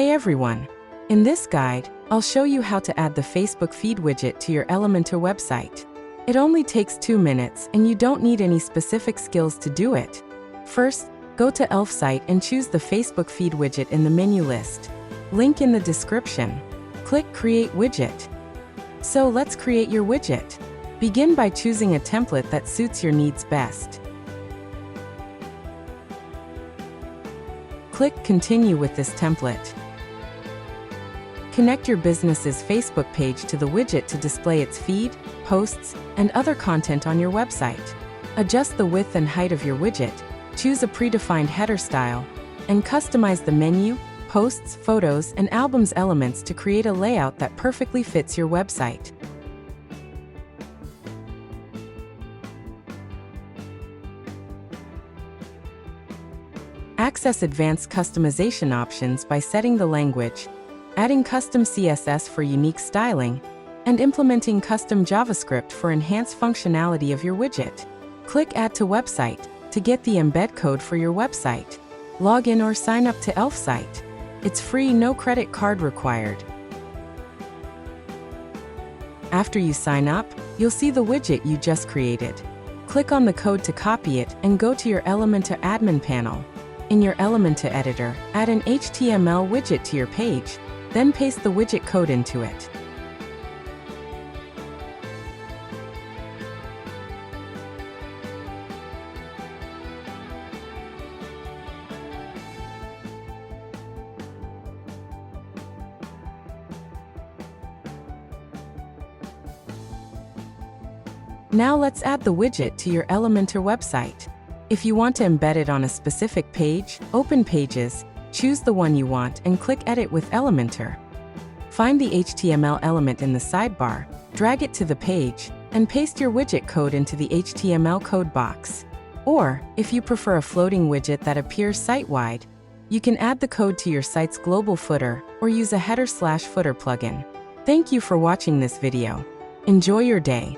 Hey everyone! In this guide, I'll show you how to add the Facebook feed widget to your Elementor website. It only takes 2 minutes and you don't need any specific skills to do it. First, go to Elfsight and choose the Facebook feed widget in the menu list. Link in the description. Click Create Widget. So let's create your widget. Begin by choosing a template that suits your needs best. Click Continue with this template. Connect your business's Facebook page to the widget to display its feed, posts, and other content on your website. Adjust the width and height of your widget, choose a predefined header style, and customize the menu, posts, photos, and albums elements to create a layout that perfectly fits your website. Access advanced customization options by setting the language, adding custom CSS for unique styling, and implementing custom JavaScript for enhanced functionality of your widget. Click Add to Website to get the embed code for your website. Log in or sign up to Elfsight. It's free, no credit card required. After you sign up, you'll see the widget you just created. Click on the code to copy it and go to your Elementor admin panel. In your Elementor editor, add an HTML widget to your page, then paste the widget code into it. Now let's add the widget to your Elementor website. If you want to embed it on a specific page, open Pages, choose the one you want and click Edit with Elementor. Find the HTML element in the sidebar, drag it to the page, and paste your widget code into the HTML code box. Or, if you prefer a floating widget that appears site-wide, you can add the code to your site's global footer or use a header/footer plugin. Thank you for watching this video. Enjoy your day.